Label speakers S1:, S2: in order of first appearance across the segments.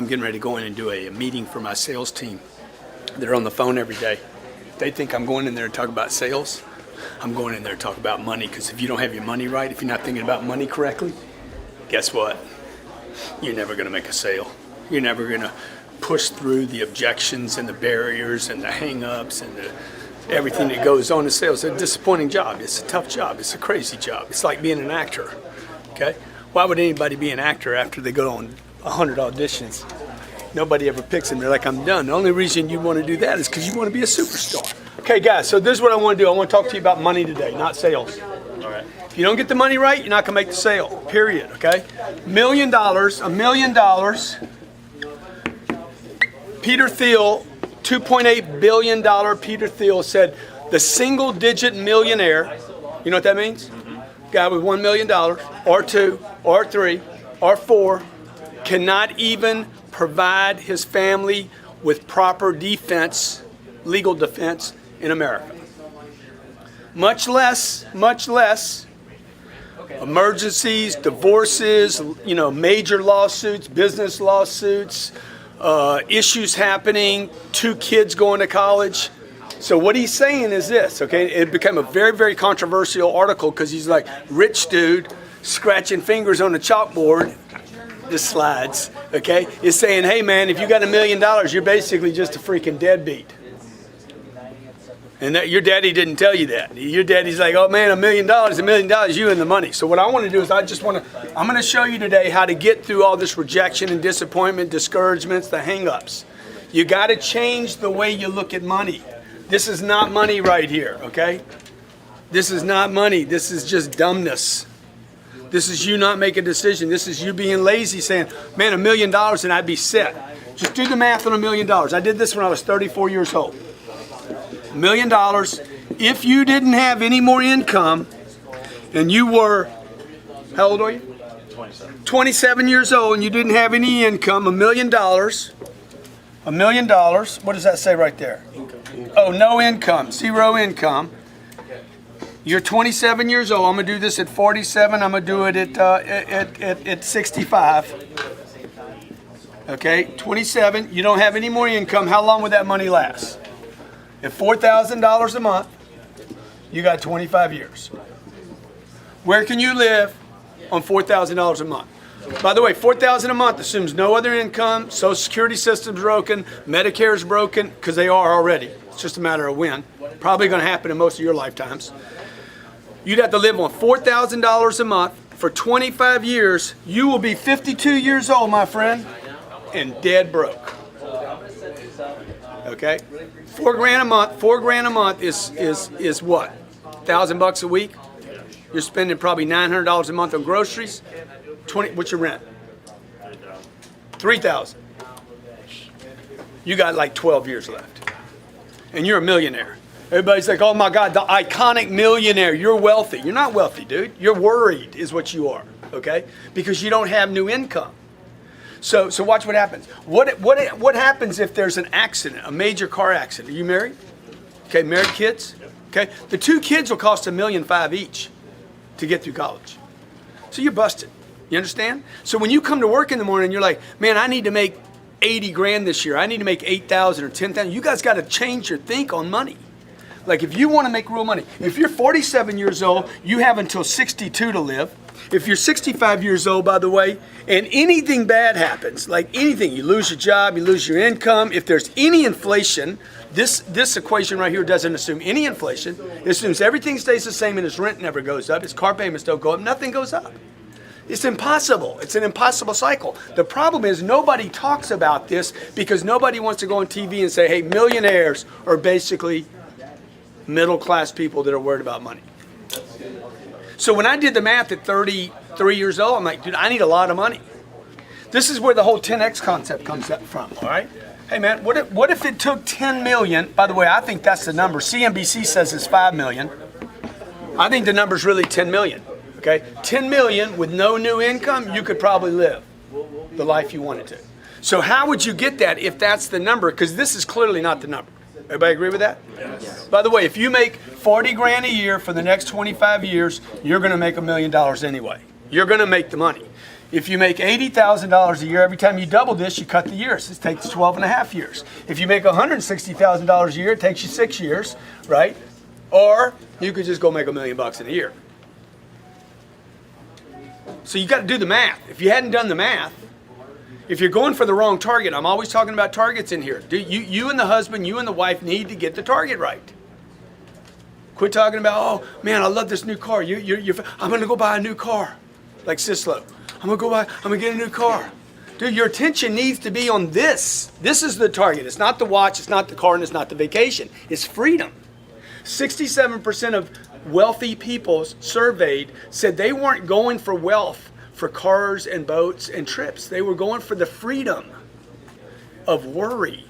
S1: I'm getting ready to go in and do a meeting for my sales team. They're on the phone every day. They think I'm going in there to talk about sales. I'm going in there to talk about money, because if you don't have your money right, if you're not thinking about money correctly, guess what? You're never going to make a sale. You're never going to push through the objections and the barriers and the hang-ups and everything that goes on in sales. It's a disappointing job. It's a tough job. It's a crazy job. It's like being an actor, okay? Why would anybody be an actor after they go on 100 auditions? Nobody ever picks them. They're like, I'm done. The only reason you want to do that is because you want to be a superstar. Okay, guys, so this is what I want to do. I want to talk to you about money today, not sales. All right. If you don't get the money right, you're not going to make the sale, period, okay? $1 million. Peter Thiel, $2.8 billion Peter Thiel said, the single-digit millionaire, you know what that means? Guy with $1 million, or two, or three, or four, cannot even provide his family with proper defense, legal defense in America. Much less emergencies, divorces, major lawsuits, business lawsuits, issues happening, 2 kids going to college. So what he's saying is this, okay? It became a very, very controversial article because he's like, rich dude scratching fingers on the chalkboard, the slides, okay? Is saying, hey man, if you got $1 million, you're basically just a freaking deadbeat. And that your daddy didn't tell you that. Your daddy's like, oh man, $1 million, you and the money. So what I want to do is I'm going to show you today how to get through all this rejection and disappointment, discouragements, the hang-ups. You got to change the way you look at money. This is not money right here, okay? This is not money. This is just dumbness. This is you not making a decision. This is you being lazy saying, man, $1 million and I'd be set. Just do the math on $1 million. I did this when I was 34 years old. $1 million, if you didn't have any more income and you were, how old are you? 27 years old and you didn't have any income, $1 million, what does that say right there? Oh, no income, 0 income. You're 27 years old. I'm going to do this at 47. I'm going to do it at 65. Okay, 27. You don't have any more income. How long would that money last? At $4,000 a month, you got 25 years. Where can you live on $4,000 a month? By the way, $4,000 a month assumes no other income, Social Security system's broken, Medicare's broken, because they are already. It's just a matter of when. Probably going to happen in most of your lifetimes. You'd have to live on $4,000 a month for 25 years. You will be 52 years old, my friend, and dead broke. Okay? $4,000 a month is what? $1,000 a week? You're spending probably $900 a month on groceries. What's your rent? $3,000. You got like 12 years left. And you're a millionaire. Everybody's like, oh my God, the iconic millionaire. You're wealthy. You're not wealthy, dude. You're worried is what you are, okay? Because you don't have new income. So watch what happens. What happens if there's an accident, a major car accident? Are you married? Okay, married kids? Okay, the 2 kids will cost $1.5 million each to get through college. So you're busted. You understand? So when you come to work in the morning, you're like, man, I need to make 80 grand this year. I need to make 8,000 or 10,000. You guys got to change your think on money. Like if you want to make real money, if you're 47 years old, you have until 62 to live. If you're 65 years old, by the way, and anything bad happens, like anything, you lose your job, you lose your income, if there's any inflation, this equation right here doesn't assume any inflation. It assumes everything stays the same and his rent never goes up, his car payments don't go up, nothing goes up. It's impossible. It's an impossible cycle. The problem is nobody talks about this because nobody wants to go on TV and say, hey, millionaires are basically middle-class people that are worried about money. So when I did the math at 33 years old, I'm like, dude, I need a lot of money. This is where the whole 10X concept comes up from, all right? Hey, man, what if it took 10 million? By the way, I think that's the number. CNBC says it's 5 million. I think the number's really 10 million, okay? 10 million with no new income, you could probably live the life you wanted to. So how would you get that if that's the number? Because this is clearly not the number. Everybody agree with that? Yes. By the way, if you make 40 grand a year for the next 25 years, you're going to make $1 million anyway. You're going to make the money. If you make $80,000 a year, every time you double this, you cut the years. It takes 12 and a half years. If you make $160,000 a year, it takes you 6 years, right? Or you could just go make $1 million in a year. So you got to do the math. If you hadn't done the math, if you're going for the wrong target, I'm always talking about targets in here. You and the husband, you and the wife need to get the target right. Quit talking about, oh man, I love this new car. I'm going to go buy a new car, like Sislo. I'm going to get a new car. Dude, your attention needs to be on this. This is the target. It's not the watch, it's not the car, and it's not the vacation. It's freedom. 67% of wealthy people surveyed said they weren't going for wealth for cars and boats and trips. They were going for the freedom of worry,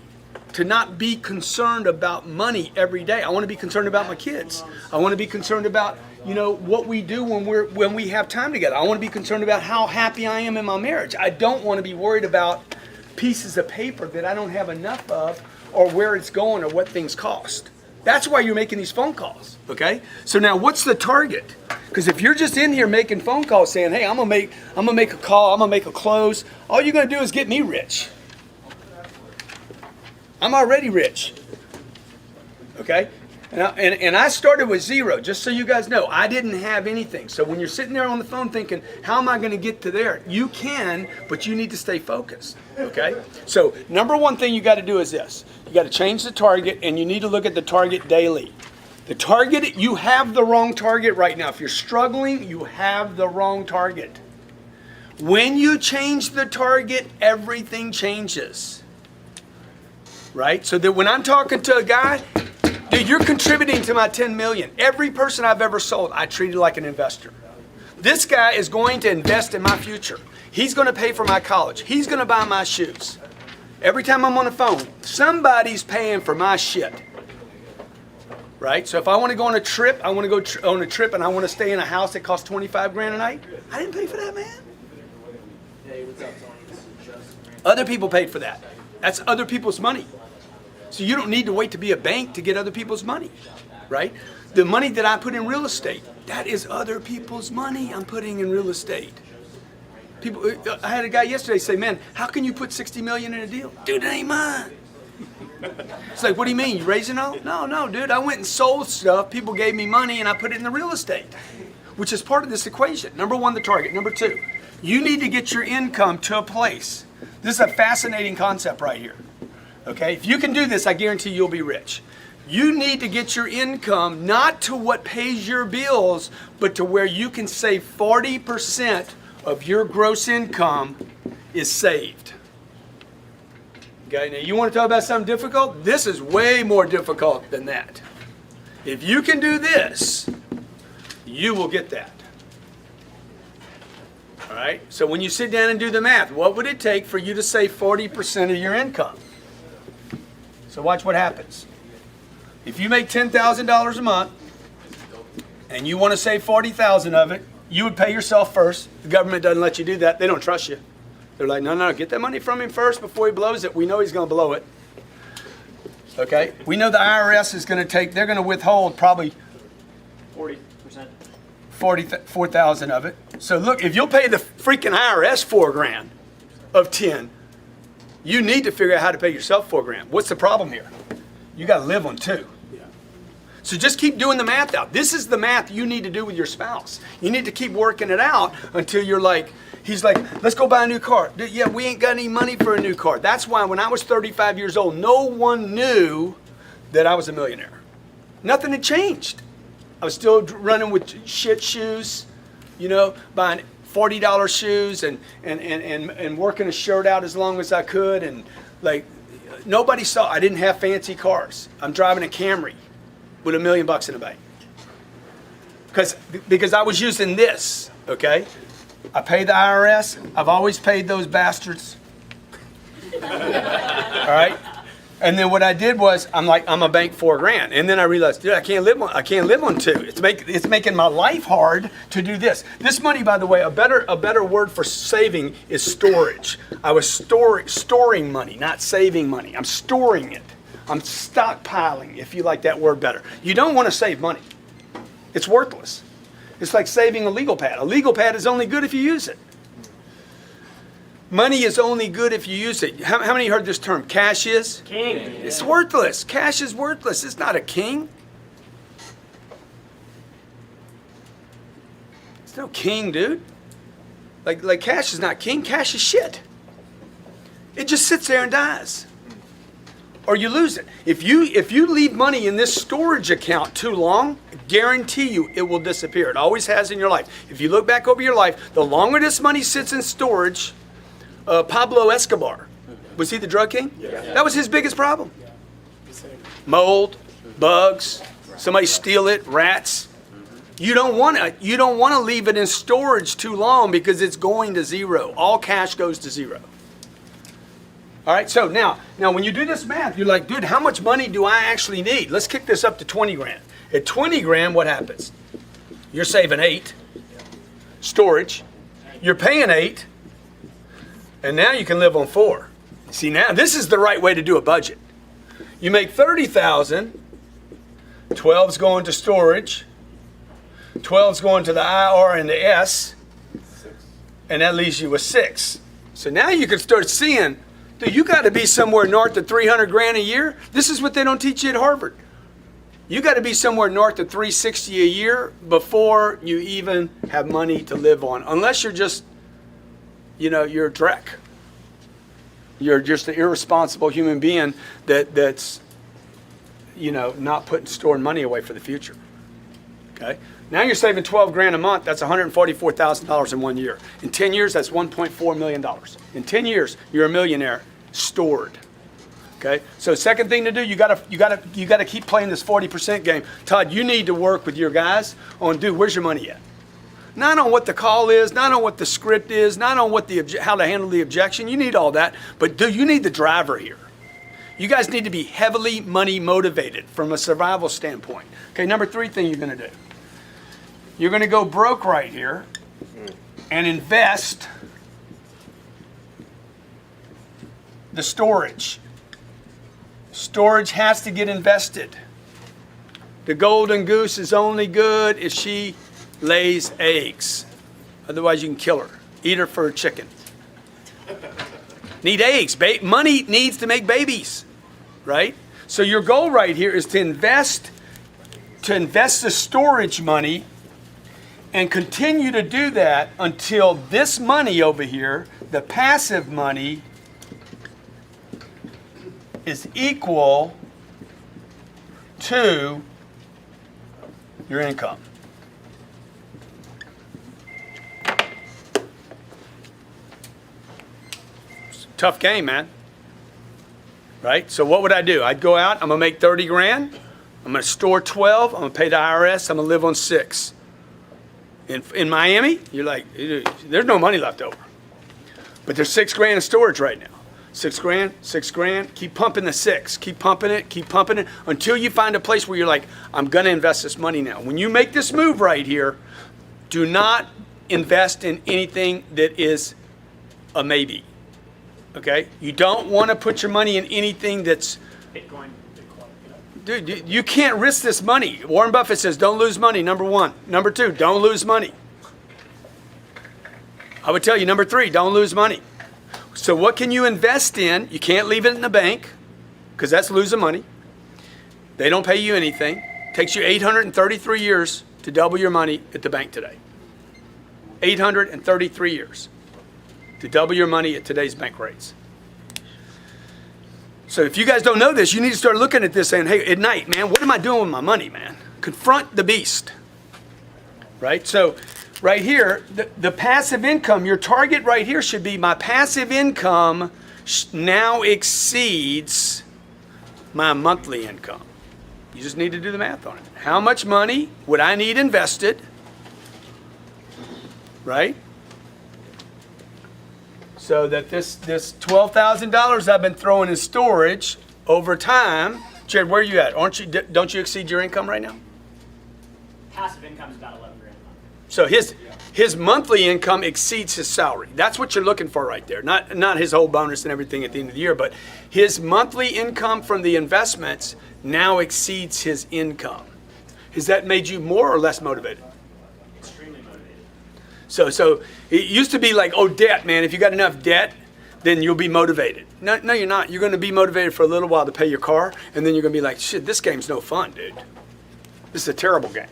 S1: to not be concerned about money every day. I want to be concerned about my kids. I want to be concerned about, what we do when we have time together. I want to be concerned about how happy I am in my marriage. I don't want to be worried about pieces of paper that I don't have enough of, or where it's going, or what things cost. That's why you're making these phone calls, okay? So now what's the target? Because if you're just in here making phone calls saying, hey, I'm gonna make a call, I'm gonna make a close, all you're gonna do is get me rich. I'm already rich, okay? And I started with zero, just so you guys know. I didn't have anything. So when you're sitting there on the phone thinking, how am I going to get to there? You can, but you need to stay focused, okay? So number one thing you got to do is this. You got to change the target, and you need to look at the target daily. The target, you have the wrong target right now. If you're struggling, you have the wrong target. When you change the target, everything changes, right? So that when I'm talking to a guy, dude, you're contributing to my 10 million. Every person I've ever sold, I treated like an investor. This guy is going to invest in my future. He's going to pay for my college. He's going to buy my shoes. Every time I'm on the phone, somebody's paying for my shit. Right? So if I want to go on a trip, I want to go on a trip and I want to stay in a house that costs 25 grand a night. I didn't pay for that, man.
S2: Hey, what's up, Tony?
S1: Other people paid for that. That's other people's money. So you don't need to wait to be a bank to get other people's money, right? The money that I put in real estate, that is other people's money I'm putting in real estate. People, I had a guy yesterday say, man, how can you put 60 million in a deal? Dude, it ain't mine. It's like, what do you mean? You raising all? No, dude, I went and sold stuff. People gave me money and I put it in the real estate, which is part of this equation. Number one, the target. Number two, you need to get your income to a place. This is a fascinating concept right here. Okay, if you can do this, I guarantee you'll be rich. You need to get your income not to what pays your bills, but to where you can save 40% of your gross income is saved. Okay, now you want to talk about something difficult? This is way more difficult than that. If you can do this, you will get that. All right, so when you sit down and do the math, what would it take for you to save 40% of your income? So watch what happens. If you make $10,000 a month and you want to save $40,000 of it, you would pay yourself first. The government doesn't let you do that. They don't trust you. They're like, no, get that money from him first before he blows it. We know he's going to blow it. Okay? We know the IRS is going to they're going to withhold probably
S2: 40%.
S1: 4,000 of it. So look, if you'll pay the freaking IRS $4,000 of 10, you need to figure out how to pay yourself $4,000. What's the problem here? You got to live on 2.
S2: Yeah.
S1: So just keep doing the math out. This is the math you need to do with your spouse. You need to keep working it out until you're like, he's like, let's go buy a new car. Yeah, we ain't got any money for a new car. That's why when I was 35 years old, no one knew that I was a millionaire. Nothing had changed. I was still running with shit shoes, buying $40 shoes and working a shirt out as long as I could, and like nobody saw. I didn't have fancy cars. I'm driving a Camry with $1 million in the bank because I was using this. Okay, I pay the IRS. I've always paid those bastards. All right. And then what I did was, I'm a bank $4,000, and then I realized, dude, I can't live on 2. It's making my life hard to do this. This money, by the way, a better word for saving is storage. I was storing money, not saving money. I'm storing it. I'm stockpiling, if you like that word better. You don't want to save money. It's worthless. It's like saving a legal pad. A legal pad is only good if you use it. Money is only good if you use it. How many heard this term? Cash is?
S2: King.
S1: It's worthless. Cash is worthless. It's not a king. It's no king, dude. Like cash is not king. Cash is shit. It just sits there and dies. Or you lose it. If you leave money in this storage account too long, I guarantee you it will disappear. It always has in your life. If you look back over your life, the longer this money sits in storage, Pablo Escobar, was he the drug king?
S3: Yeah.
S1: That was his biggest problem. Mold, bugs, somebody steal it, rats. You don't want to leave it in storage too long because it's going to zero. All cash goes to zero. All right, so now when you do this math, you're like, dude, how much money do I actually need? Let's kick this up to 20 grand. At 20 grand, what happens? You're saving 8. Storage. You're paying 8. And now you can live on 4. See, now this is the right way to do a budget. You make 30,000. 12's going to storage. 12's going to the IR and the S. And that leaves you with 6. So now you can start seeing, dude, you got to be somewhere north of 300 grand a year. This is what they don't teach you at Harvard. You got to be somewhere north of 360 a year before you even have money to live on. Unless you're just, you're a dreck. You're just an irresponsible human being that's, not storing money away for the future. Okay? Now you're saving 12 grand a month. That's $144,000 in 1 year. In 10 years, that's $1.4 million. In 10 years, you're a millionaire stored. Okay? So second thing to do, you gotta keep playing this 40% game. Todd, you need to work with your guys on, dude, where's your money at? Not on what the call is, not on what the script is, not on what how to handle the objection. You need all that, but dude, you need the driver here. You guys need to be heavily money motivated from a survival standpoint. Okay, number 3 thing you're gonna do. You're gonna go broke right here and invest the storage. Storage has to get invested. The golden goose is only good if she lays eggs. Otherwise, you can kill her. Eat her for a chicken. Need eggs. Money needs to make babies, right? So your goal right here is to invest the storage money and continue to do that until this money over here, the passive money, is equal to your income. Tough game, man. Right? So what would I do? I'd go out, I'm gonna make 30 grand, I'm gonna store 12, I'm gonna pay the IRS, I'm gonna live on 6. In Miami, you're like, there's no money left over. But there's 6 grand in storage right now. 6 grand, keep pumping the 6, keep pumping it until you find a place where you're like, I'm gonna invest this money now. When you make this move right here, do not invest in anything that is a maybe. Okay? You don't want to put your money in anything that's...
S2: Bitcoin.
S1: Dude, you can't risk this money. Warren Buffett says, don't lose money, number 1. Number 2, don't lose money. I would tell you, number 3, don't lose money. So what can you invest in? You can't leave it in the bank, because that's losing money. They don't pay you anything. It takes you 833 years to double your money at the bank today. 833 years. To double your money at today's bank rates. So if you guys don't know this, you need to start looking at this saying, hey, at night, man, what am I doing with my money, man? Confront the beast. Right? So right here, the passive income, your target right here should be my passive income now exceeds my monthly income. You just need to do the math on it. How much money would I need invested? Right? So that this $12,000 I've been throwing in storage over time, Jared, where are you at? Don't you exceed your income right now?
S2: Passive income is about 11 grand a month.
S1: So his monthly income exceeds his salary. That's what you're looking for right there. Not his whole bonus and everything at the end of the year, but his monthly income from the investments now exceeds his income. Has that made you more or less motivated?
S2: Extremely motivated.
S1: So it used to be like, oh, debt, man. If you got enough debt, then you'll be motivated. No, you're not. You're going to be motivated for a little while to pay your car, and then you're going to be like, shit, this game's no fun, dude. This is a terrible game.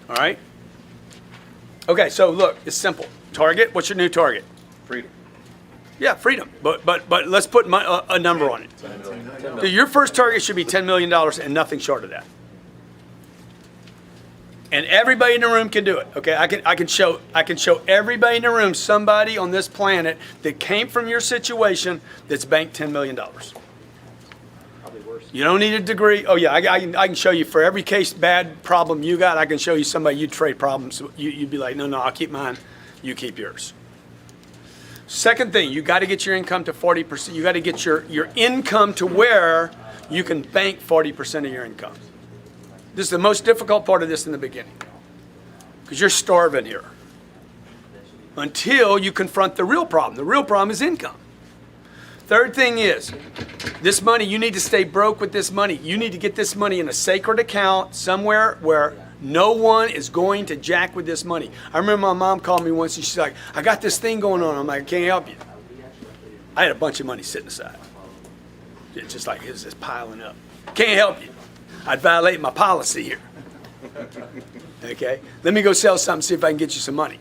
S1: All right? Okay, so look, it's simple. Target, what's your new target?
S3: Freedom.
S1: Yeah, freedom. But let's put a number on it. Dude, your first target should be $10 million and nothing short of that. And everybody in the room can do it. Okay, I can show everybody in the room somebody on this planet that came from your situation that's banked $10 million.
S2: Probably worse.
S1: You don't need a degree. Oh yeah, I can show you for every case bad problem you got. I can show you somebody you'd trade problems. You'd be like, no, I'll keep mine. You keep yours. Second thing, you got to get your income to 40%. You got to get your income to where you can bank 40% of your income. This is the most difficult part of this in the beginning, because you're starving here until you confront the real problem. The real problem is income. Third thing is, this money, you need to stay broke with this money. You need to get this money in a sacred account somewhere where no one is going to jack with this money. I remember my mom called me once and she's like, I got this thing going on. I'm like, I can't help you. I had a bunch of money sitting aside. It's just like, it's just piling up. Can't help you. I'd violate my policy here. Okay? Let me go sell something, see if I can get you some money.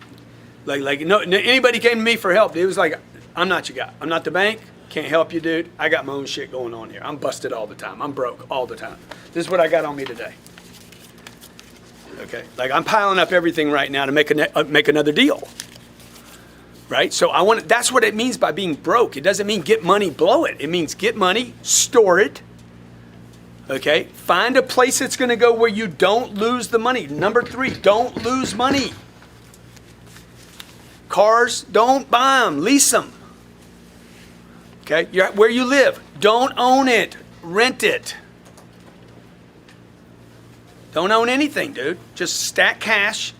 S1: Like no, anybody came to me for help, it was like, I'm not your guy. I'm not the bank. Can't help you, dude. I got my own shit going on here. I'm busted all the time. I'm broke all the time. This is what I got on me today. Okay? Like, I'm piling up everything right now to make another deal. Right? So that's what it means by being broke. It doesn't mean get money, blow it. It means get money, store it. Okay? Find a place that's going to go where you don't lose the money. Number 3, don't lose money. Cars, don't buy them. Lease them. Okay? Where you live, don't own it. Rent it. Don't own anything, dude. Just stack cash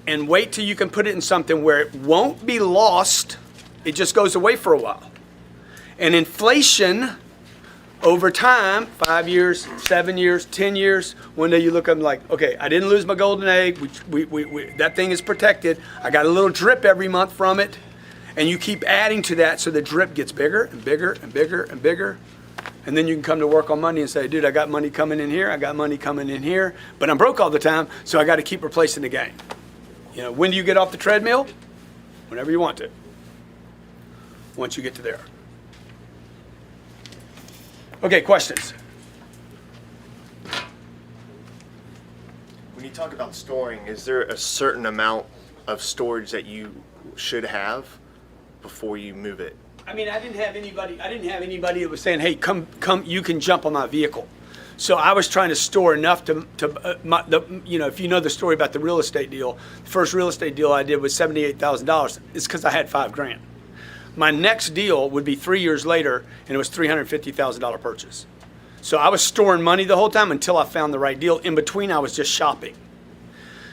S1: and wait till you can put it in something where it won't be lost. It just goes away for a while. And inflation over time, 5 years, 7 years, 10 years, one day you look up and like, okay, I didn't lose my golden egg. That thing is protected. I got a little drip every month from it. And you keep adding to that so the drip gets bigger and bigger and bigger and bigger. And then you can come to work on Monday and say, dude, I got money coming in here. I got money coming in here. But I'm broke all the time, so I got to keep replacing the game. You know, when do you get off the treadmill? Whenever you want to. Once you get to there. Okay, questions?
S3: When you talk about storing, is there a certain amount of storage that you should have before you move it?
S1: I mean, I didn't have anybody that was saying, hey, come, you can jump on my vehicle. So I was trying to store enough to if you know the story about the real estate deal, the first real estate deal I did was $78,000. It's because I had $5,000. My next deal would be 3 years later, and it was $350,000 purchase. So I was storing money the whole time until I found the right deal. In between, I was just shopping.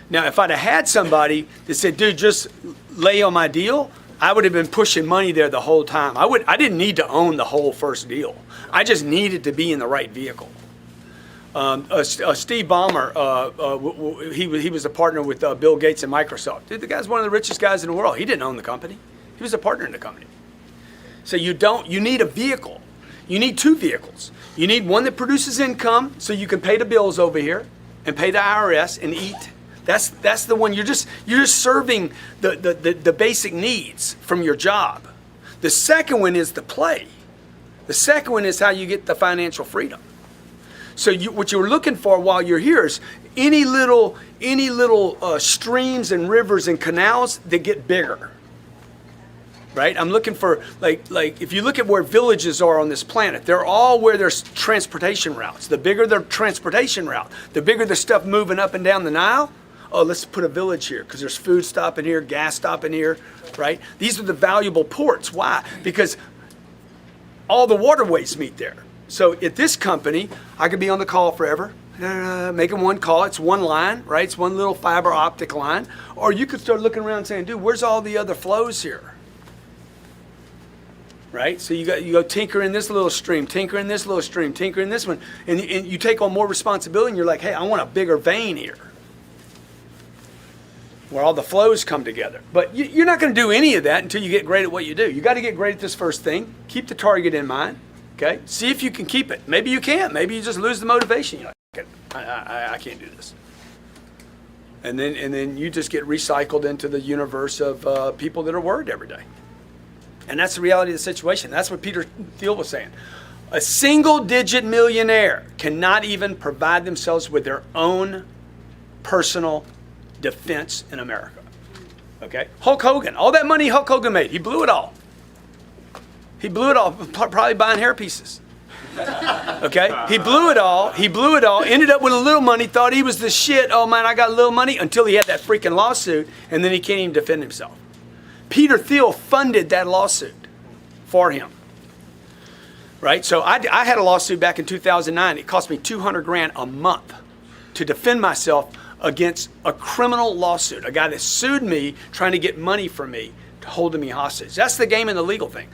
S1: Now, if I'd have had somebody that said, dude, just lay on my deal, I would have been pushing money there the whole time. I didn't need to own the whole first deal. I just needed to be in the right vehicle. Steve Ballmer, he was a partner with Bill Gates and Microsoft. Dude, the guy's one of the richest guys in the world. He didn't own the company. He was a partner in the company. So you need a vehicle. You need 2 vehicles. You need one that produces income so you can pay the bills over here and pay the IRS and eat. That's the one. You're just serving the basic needs from your job. The second one is the play. The second one is how you get the financial freedom. So what you're looking for while you're here is any little streams and rivers and canals that get bigger. Right? I'm looking for like if you look at where villages are on this planet, they're all where there's transportation routes. The bigger the transportation route, the bigger the stuff moving up and down the Nile. Oh, let's put a village here because there's food stopping here, gas stopping here, right? These are the valuable ports. Why? Because all the waterways meet there. So at this company, I could be on the call forever, making one call. It's one line, right? It's one little fiber optic line. Or you could start looking around and saying, dude, where's all the other flows here? Right? So you go tinker in this little stream, tinker in this little stream, tinker in this one. And you take on more responsibility and you're like, hey, I want a bigger vein here. where all the flows come together. But you're not going to do any of that until you get great at what you do. You got to get great at this first thing. Keep the target in mind. Okay. See if you can keep it. Maybe you can't. Maybe you just lose the motivation. You're like, I can't do this. And then you just get recycled into the universe of people that are worried every day. And that's the reality of the situation. That's what Peter Thiel was saying. A single-digit millionaire cannot even provide themselves with their own personal defense in America. Okay? Hulk Hogan, all that money Hulk Hogan made, he blew it all. He blew it all, probably buying hair pieces. Okay? He blew it all, ended up with a little money, thought he was the shit. Oh man, I got a little money, until he had that freaking lawsuit, and then he can't even defend himself. Peter Thiel funded that lawsuit for him. Right? So I had a lawsuit back in 2009. It cost me $200,000 a month to defend myself against a criminal lawsuit. A guy that sued me, trying to get money from me, holding me hostage. That's the game in the legal thing.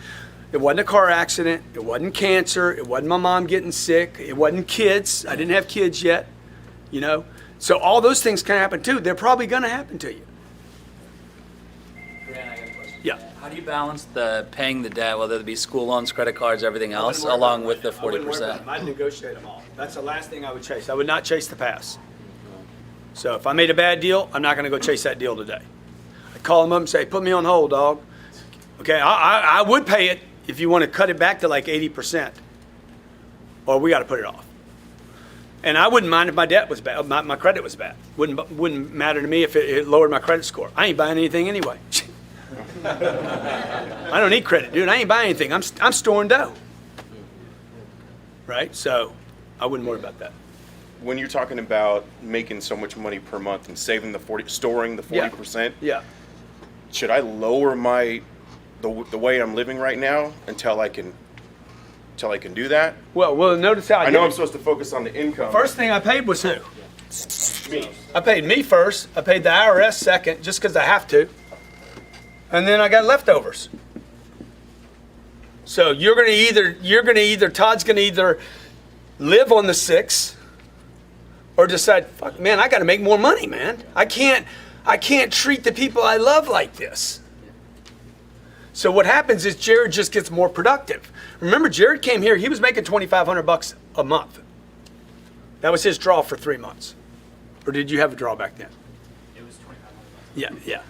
S1: It wasn't a car accident. It wasn't cancer. It wasn't my mom getting sick. It wasn't kids. I didn't have kids yet. You know? So all those things can happen too. They're probably going to happen to you.
S4: Grant, I got a question.
S1: Yeah.
S4: How do you balance the paying the debt, whether it be school loans, credit cards, everything else, along with the 40%?
S1: I'd negotiate them all. That's the last thing I would chase. I would not chase the pass. So if I made a bad deal, I'm not going to go chase that deal today. I'd call them up and say, put me on hold, dog. Okay, I would pay it if you want to cut it back to like 80%. Or we got to put it off. And I wouldn't mind if my debt was bad, my credit was bad. Wouldn't matter to me if it lowered my credit score. I ain't buying anything anyway. I don't need credit, dude. I ain't buying anything. I'm storing dough. Right? So I wouldn't worry about that.
S5: When you're talking about making so much money per month and saving storing the 40%,
S1: Yeah.
S5: should I lower the way I'm living right now until I can do that?
S1: Well, notice how
S5: I know I'm supposed to focus on the income.
S1: First thing I paid was who?
S5: Me.
S1: I paid me first. I paid the IRS second, just because I have to. And then I got leftovers. So Todd's gonna either live on the 6 or decide, fuck man, I gotta make more money, man. I can't treat the people I love like this. So what happens is Jared just gets more productive. Remember, Jared came here, he was making $2,500 a month. That was his draw for 3 months. Or did you have a draw back then?
S2: It was 2,500 bucks.
S1: Yeah.